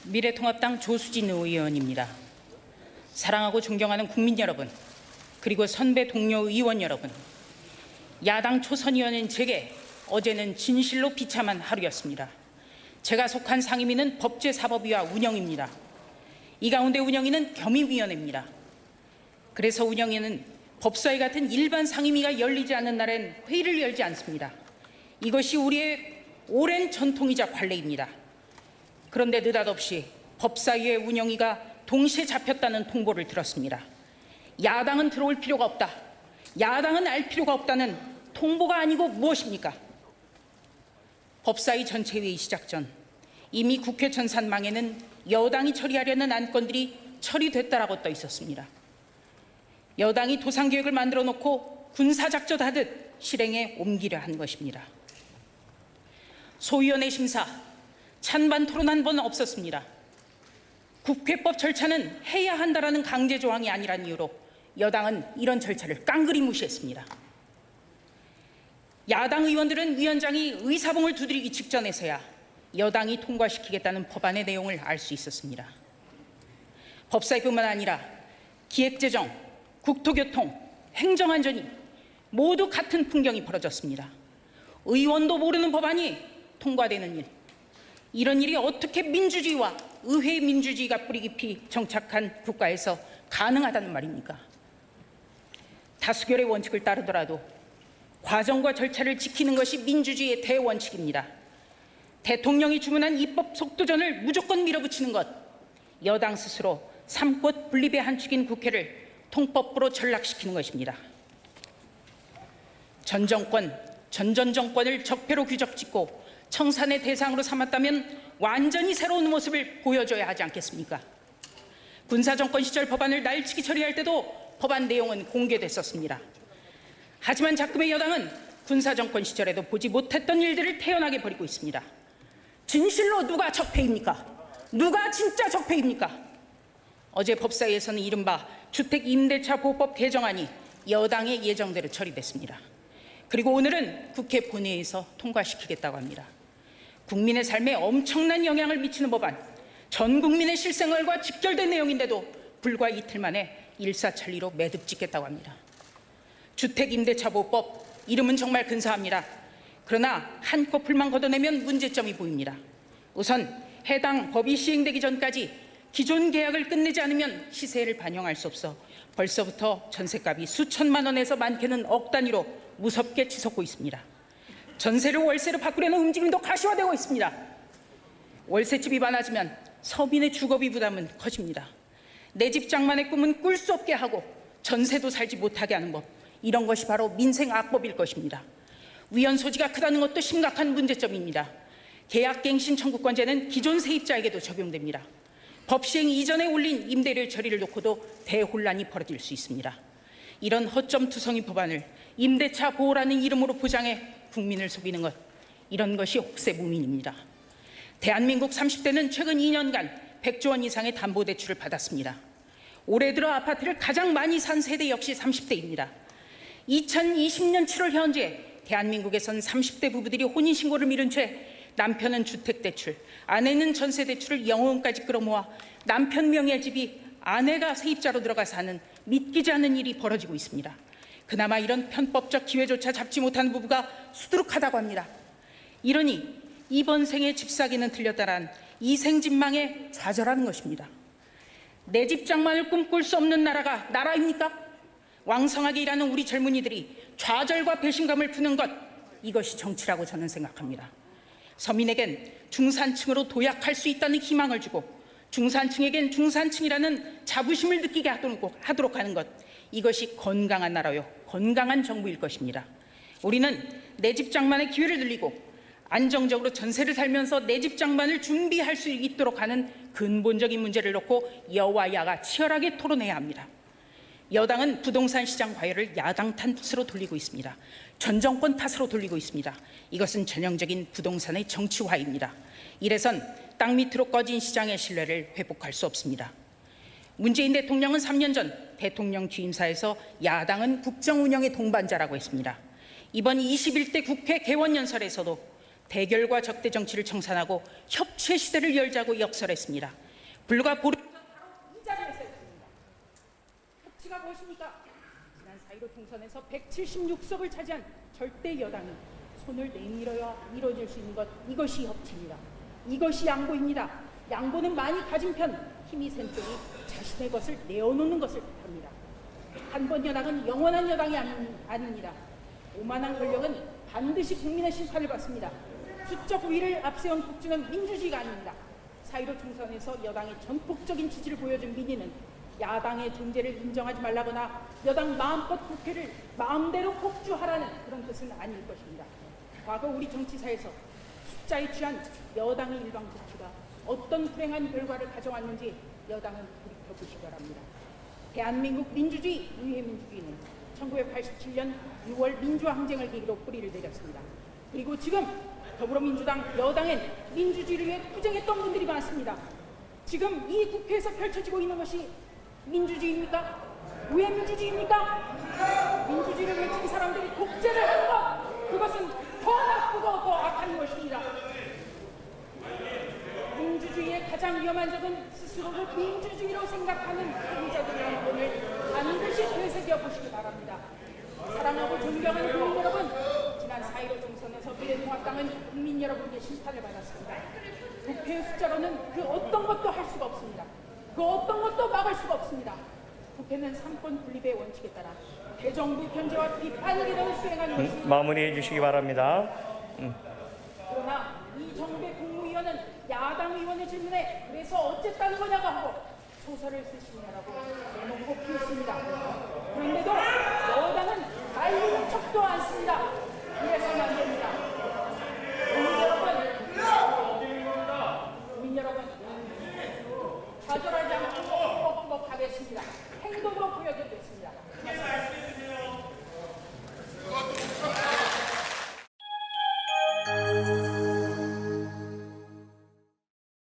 미래통합당 조수진 의원입니다. 사랑하고 존경하는 국민 여러분, 그리고 선배 동료 의원 여러분, 야당 초선 의원인 제게 어제는 진실로 비참한 하루였습니다. 제가 속한 상임위는 법제사법위와 운영입니다. 이 가운데 운영위는 겸임위원회입니다. 그래서 운영위는 법사위 같은 일반 상임위가 열리지 않는 날엔 회의를 열지 않습니다. 이것이 우리의 오랜 전통이자 관례입니다. 그런데 느닷없이 법사위의 운영위가 동시에 잡혔다는 통보를 들었습니다. 야당은 들어올 필요가 없다, 야당은 알 필요가 없다는 통보가 아니고 무엇입니까? 법사위 전체 회의 시작 전 이미 국회 전산망에는 여당이 처리하려는 안건들이 처리됐다라고 떠 있었습니다. 여당이 도상계획을 만들어 놓고 군사작전하듯 실행에 옮기려 한 것입니다. 소위원회 심사, 찬반 토론 한 번 없었습니다. 국회법 절차는 해야 한다라는 강제 조항이 아니란 이유로 여당은 이런 절차를 깡그리 무시했습니다. 야당 의원들은 위원장이 의사봉을 두드리기 직전에서야 여당이 통과시키겠다는 법안의 내용을 알 수 있었습니다. 법사위뿐만 아니라 기획재정, 국토교통, 행정안전위 모두 같은 풍경이 벌어졌습니다. 의원도 모르는 법안이 통과되는 일, 이런 일이 어떻게 민주주의와 의회 민주주의가 뿌리 깊이 정착한 국가에서 가능하다는 말입니까? 다수결의 원칙을 따르더라도 과정과 절차를 지키는 것이 민주주의의 대원칙입니다. 대통령이 주문한 입법 속도전을 무조건 밀어붙이는 것, 여당 스스로 삼권 분립의 한 축인 국회를 통법부로 전락시키는 것입니다. 전 정권, 전 정권을 적폐로 규적짓고 청산의 대상으로 삼았다면 완전히 새로운 모습을 보여줘야 하지 않겠습니까? 군사정권 시절 법안을 날치기 처리할 때도 법안 내용은 공개됐었습니다. 하지만 작금의 여당은 군사정권 시절에도 보지 못했던 일들을 태연하게 벌이고 있습니다. 진실로 누가 적폐입니까? 누가 진짜 적폐입니까? 어제 법사위에서는 이른바 주택임대차보호법 개정안이 여당의 예정대로 처리됐습니다. 그리고 오늘은 국회 본회의에서 통과시키겠다고 합니다. 국민의 삶에 엄청난 영향을 미치는 법안, 전 국민의 실생활과 직결된 내용인데도 불과 이틀 만에 일사천리로 매듭 짓겠다고 합니다. 주택임대차보호법, 이름은 정말 근사합니다. 그러나 한꺼풀만 걷어내면 문제점이 보입니다. 우선 해당 법이 시행되기 전까지 기존 계약을 끝내지 않으면 시세를 반영할 수 없어 벌써부터 전셋값이 수천만 원에서 많게는 억 단위로 무섭게 치솟고 있습니다. 전세를 월세로 바꾸려는 움직임도 가시화되고 있습니다. 월세집이 많아지면 서민의 주거비 부담은 커집니다. 내 집 장만의 꿈은 꿀 수 없게 하고 전세도 살지 못하게 하는 법, 이런 것이 바로 민생 악법일 것입니다. 위헌 소지가 크다는 것도 심각한 문제점입니다. 계약갱신 청구권제는 기존 세입자에게도 적용됩니다. 법 시행 이전에 올린 임대료 처리를 놓고도 대혼란이 벌어질 수 있습니다. 이런 허점투성이 법안을 임대차 보호라는 이름으로 포장해 국민을 속이는 것, 이런 것이 혹세무민입니다. 대한민국 30대는 최근 2년간 100조 원 이상의 담보대출을 받았습니다. 올해 들어 아파트를 가장 많이 산 세대 역시 30대입니다. 2020년 7월 현재 대한민국에선 30대 부부들이 혼인신고를 미룬 채 남편은 주택대출, 아내는 전세대출을 영혼까지 끌어모아 남편 명의의 집이 아내가 세입자로 들어가 사는 믿기지 않는 일이 벌어지고 있습니다. 그나마 이런 편법적 기회조차 잡지 못한 부부가 수두룩하다고 합니다. 이러니 이번 생에 집 사기는 틀렸다란 이생진망에 좌절하는 것입니다. 내 집 장만을 꿈꿀 수 없는 나라가 나라입니까? 왕성하게 일하는 우리 젊은이들이 좌절과 배신감을 푸는 것, 이것이 정치라고 저는 생각합니다. 서민에겐 중산층으로 도약할 수 있다는 희망을 주고 중산층에겐 중산층이라는 자부심을 느끼게 하도록 하는 것, 이것이 건강한 나라요, 건강한 정부일 것입니다. 우리는 내 집 장만의 기회를 늘리고 안정적으로 전세를 살면서 내 집 장만을 준비할 수 있도록 하는 근본적인 문제를 놓고 여와 야가 치열하게 토론해야 합니다. 여당은 부동산 시장 과열을 야당 탓으로 돌리고 있습니다. 전 정권 탓으로 돌리고 있습니다. 이것은 전형적인 부동산의 정치화입니다. 이래선 땅 밑으로 꺼진 시장의 신뢰를 회복할 수 없습니다. 문재인 대통령은 3년 전 대통령 취임사에서 야당은 국정 운영의 동반자라고 했습니다. 이번 21대 국회 개원연설에서도 대결과 적대 정치를 청산하고 협치의 시대를 열자고 역설했습니다. 불과 보름 전 바로 이 자리에서 했습니다. 협치가 무엇입니까? 지난 4.15 총선에서 176석을 차지한 절대 여당이 손을 내밀어야 이루어질 수 있는 것, 이것이 협치입니다. 이것이 양보입니다. 양보는 많이 가진 편, 힘이 센 쪽이 자신의 것을 내어놓는 것을 뜻합니다. 한 번 여당은 영원한 여당이 아닙니다. 오만한 권력은 반드시 국민의 심판을 받습니다. 수적 우위를 앞세운 국주는 민주주의가 아닙니다. 4.15 총선에서 여당의 전폭적인 지지를 보여준 민의는 야당의 존재를 인정하지 말라거나 여당 마음껏 국회를 마음대로 폭주하라는 그런 뜻은 아닐 것입니다. 과거 우리 정치사에서 숫자에 취한 여당의 일방적주가 어떤 불행한 결과를 가져왔는지 여당은 돌이켜보시기 바랍니다. 대한민국 민주주의, 의회민주주의는 1987년 6월 민주항쟁을 계기로 뿌리를 내렸습니다. 그리고 지금 더불어민주당 여당엔 민주주의를 위해 투쟁했던 분들이 많습니다. 지금 이 국회에서 펼쳐지고 있는 것이 민주주의입니까? 의회민주주의입니까? 민주주의를 외친 사람들이 독재를 하는 것, 그것은 더 나쁘고 더 악한 것입니다. 민주주의의 가장 위험한 적은 스스로를 민주주의로 생각하는 피의자들이라는 본을 반드시 되새겨 보시기 바랍니다. 사랑하고 존경하는 국민 여러분, 지난 4.15 총선에서 미래통합당은 국민 여러분의 심판을 받았습니다. 국회의 숫자로는 그 어떤 것도 할 수가 없습니다. 그 어떤 것도 막을 수가 없습니다. 국회는 삼권 분립의 원칙에 따라 대정부 견제와 비판 기능을 수행하는 것입니다. 마무리해 주시기 바랍니다. 그러나 이 정부의 국무위원은 야당 의원의 질문에 그래서 어쨌다는 거냐고 하고 소설을 쓰시느냐라고 대놓고 피웠습니다. 그런데도 여당은 말리는 척도 않습니다. 이래서는 안 됩니다. 국민 여러분, 좌절하지